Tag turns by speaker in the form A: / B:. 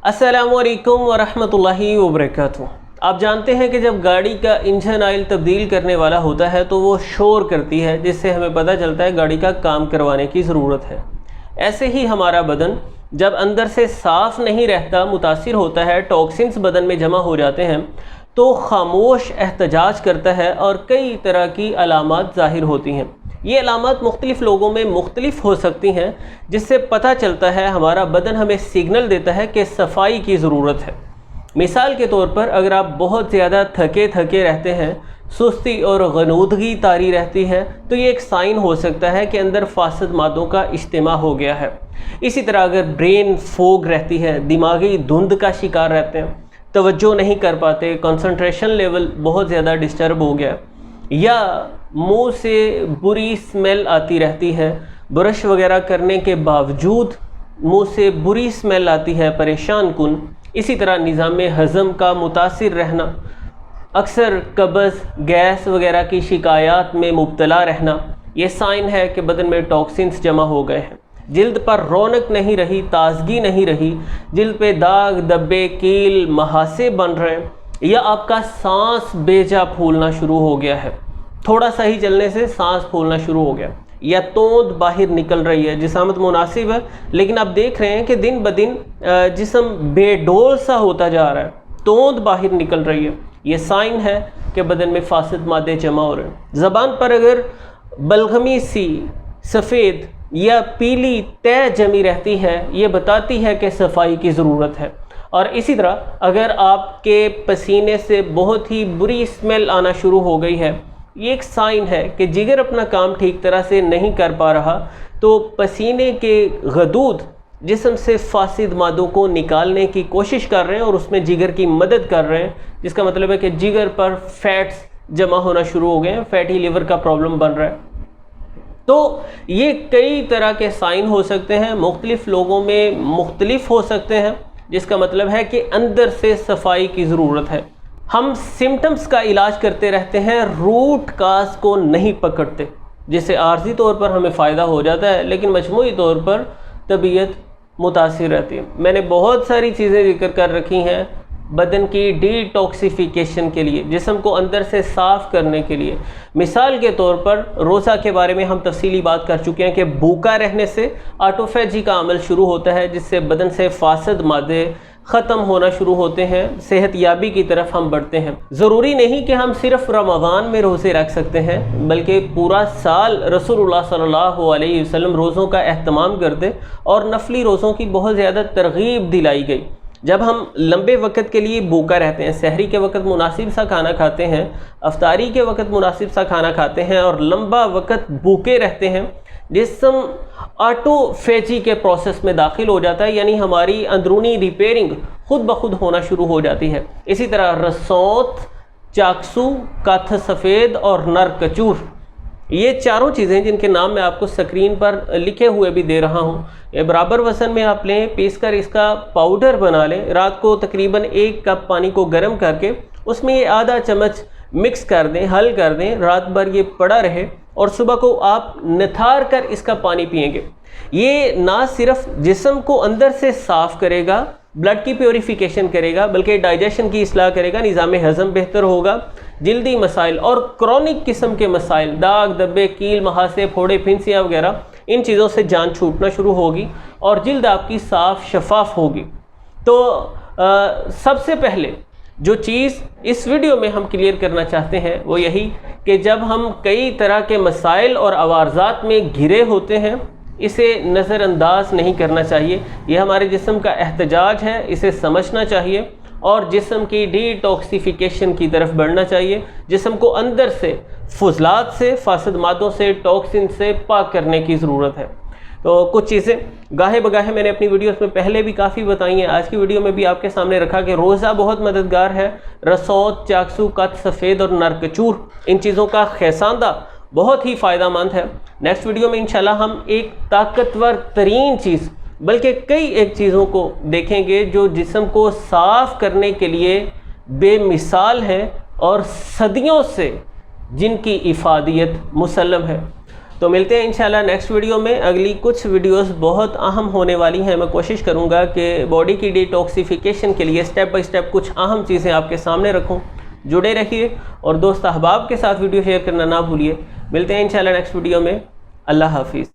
A: अस्सलामु अलैकुम वरहमतुल्लाहि वबरकातुहू। आप जानते हैं कि जब गाड़ी का इंजन ऑयल तब्दील करने वाला होता है तो वो शोर करती है, जिससे हमें पता चलता है गाड़ी का काम करवाने की ज़रूरत है। ऐसे ही हमारा बदन जब अंदर से साफ़ नहीं रहता, मुतासिर होता है, टॉक्सिन्स बदन में जमा हो जाते हैं तो खामोश एहतजाज करता है और कई तरह की अलामात ज़ाहिर होती हैं। ये अलामात मुख्तलिफ़ लोगों में मुख्तलिफ़ हो सकती हैं, जिससे पता चलता है हमारा बदन हमें सिग्नल देता है कि सफाई की ज़रूरत है। मिसाल के तौर पर अगर आप बहुत ज़्यादा थके रहते हैं, सुस्ती और गनूदगी तारी रहती है, तो ये एक साइन हो सकता है कि अंदर फासद मादों का इज्तिमा हो गया है। इसी तरह अगर ब्रेन फोग रहती है, दिमागी धुंध का शिकार रहते हैं, तवज्जो नहीं कर पाते, कंसंट्रेशन लेवल बहुत ज़्यादा डिस्टर्ब हो गया, या मुंह से बुरी स्मेल आती रहती है, ब्रश वगैरह करने के बावजूद मुंह से बुरी स्मेल आती है, परेशान कुन। इसी तरह निज़ाम हज़म का मुतासिर रहना, अक्सर कब्ज़, गैस वगैरह की शिकायत में मुब्तला रहना, ये साइन है कि बदन में टॉक्सिन्स जमा हो गए हैं। जिल्द पर रौनक नहीं रही, ताजगी नहीं रही, जिल्द पे दाग, धब्बे, कील, महासे बन रहे हैं, या आपका सांस बेजा फूलना शुरू हो गया है, थोड़ा सा ही चलने से सांस फूलना शुरू हो गया, या तोंद बाहर निकल रही है। जिसामत मुनासिब है लेकिन आप देख रहे हैं कि दिन ब दिन जिस्म बेडोल सा होता जा रहा है, तोंद बाहर निकल रही है, ये साइन है कि बदन में फासिद मादे जमा हो रहे हैं। ज़बान पर अगर बलगमी सी सफ़ेद या पीली तय जमी रहती है, ये बताती है कि सफाई की ज़रूरत है। और इसी तरह अगर आपके पसीने से बहुत ही बुरी स्मेल आना शुरू हो गई है, ये एक साइन है कि जिगर अपना काम ठीक तरह से नहीं कर पा रहा, तो पसीने के गदूद जिस्म से फासिद मादों को निकालने की कोशिश कर रहे हैं और उसमें जिगर की मदद कर रहे हैं, जिसका मतलब है कि जिगर पर फैट्स जमा होना शुरू हो गए हैं, फैटी लिवर का प्रॉब्लम बन रहा है। तो ये कई तरह के साइन हो सकते हैं, मुख्तलिफ़ लोगों में मुख्तलिफ हो सकते हैं, जिसका मतलब है कि अंदर से सफाई की ज़रूरत है। हम सिम्टम्स का इलाज करते रहते हैं, रूट काज को नहीं पकड़ते, जिससे आर्जी तौर पर हमें फ़ायदा हो जाता है लेकिन मजमूई तौर पर तबीयत मुतासिर रहती है। मैंने बहुत सारी चीज़ें जिक्र कर रखी हैं बदन की डिटॉक्सिफिकेशन के लिए, जिस्म को अंदर से साफ़ करने के लिए। मिसाल के तौर पर रोज़ा के बारे में हम तफसीली बात कर चुके हैं कि भूखा रहने से ऑटोफेजी का अमल शुरू होता है, जिससे बदन से फासद मादे ख़त्म होना शुरू होते हैं, सेहत याबी की तरफ हम बढ़ते हैं। ज़रूरी नहीं कि हम सिर्फ रमज़ान में रोज़े रख सकते हैं, बल्कि पूरा साल रसूलुल्लाह सल्लल्लाहु अलैहि वसल्लम रोज़ों का एहतमाम करते और नफली रोज़ों की बहुत ज़्यादा तरगीब दिलाई गई। जब हम लंबे वक्त के लिए भूखा रहते हैं, सहरी के वक्त मुनासिब सा खाना खाते हैं, अफ्तारी के वक्त मुनासिब सा खाना खाते हैं और लंबा वक्त भूखे रहते हैं, जिस्म ऑटोफेजी के प्रोसेस में दाखिल हो जाता है, यानी हमारी अंदरूनी रिपेयरिंग खुद ब खुद होना शुरू हो जाती है। इसी तरह रसौत, चाकसू, काथ सफ़ेद और नर कचूर, ये चारों चीज़ें जिनके नाम मैं आपको स्क्रीन पर लिखे हुए भी दे रहा हूँ, ये बराबर वसन में आप लें, पीस कर इसका पाउडर बना लें। रात को तकरीबन 1 कप पानी को गर्म करके उसमें ये आधा चम्मच मिक्स कर दें, हल कर दें, रात भर ये पड़ा रहे और सुबह को आप निथार कर इसका पानी पिएंगे। ये ना सिर्फ जिस्म को अंदर से साफ़ करेगा, ब्लड की प्योरीफिकेशन करेगा, बल्कि डाइजेशन की इस्लाह करेगा, निज़ाम हज़म बेहतर होगा, जल्दी मसाइल और क्रॉनिक किस्म के मसाइल, दाग, धब्बे, कील, महासे, फोड़े, फिंसियाँ वगैरह, इन चीज़ों से जान छूटना शुरू होगी और जल्द आपकी साफ़ शफाफ होगी। तो सबसे पहले जो चीज़ इस वीडियो में हम क्लियर करना चाहते हैं वो यही कि जब हम कई तरह के मसाइल और अवारज़ात में घिरे होते हैं, इसे नज़रअंदाज नहीं करना चाहिए। ये हमारे जिस्म का एहतजाज है, इसे समझना चाहिए और जिस्म की डिटॉक्सिफिकेशन की तरफ बढ़ना चाहिए। जिस्म को अंदर से फुजलात से, फासद मादों से, टॉक्सिन से पाक करने की ज़रूरत है। तो कुछ चीज़ें गाहे बगाहे मैंने अपनी वीडियोस में पहले भी काफ़ी बताई हैं, आज की वीडियो में भी आपके सामने रखा कि रोज़ा बहुत मददगार है। रसौत, चाकसू, कत सफ़ेद और नर कचूर, इन चीज़ों का खैसांदा बहुत ही फ़ायदेमंद है। नेक्स्ट वीडियो में इंशाल्लाह हम एक ताकतवर तरीन चीज़, बल्कि कई एक चीज़ों को देखेंगे जो जिस्म को साफ़ करने के लिए बेमिसाल है और सदियों से जिनकी इफ़ादियत मुसल्लम है। تو ملتے ہیں انشاءاللہ نیکسٹ ویڈیو میں. اگلی کچھ ویڈیوز بہت اہم ہونے والی ہیں. میں کوشش کروں گا کہ باڈی کی ڈیٹاکسیفیکیشن کے لیے سٹیپ بائی سٹیپ کچھ اہم چیزیں آپ کے سامنے رکھوں. جڑے رہیے اور دوست احباب کے ساتھ ویڈیو شیئر کرنا نہ بھولیے. ملتے ہیں انشاءاللہ نیکسٹ ویڈیو میں. اللہ حافظ.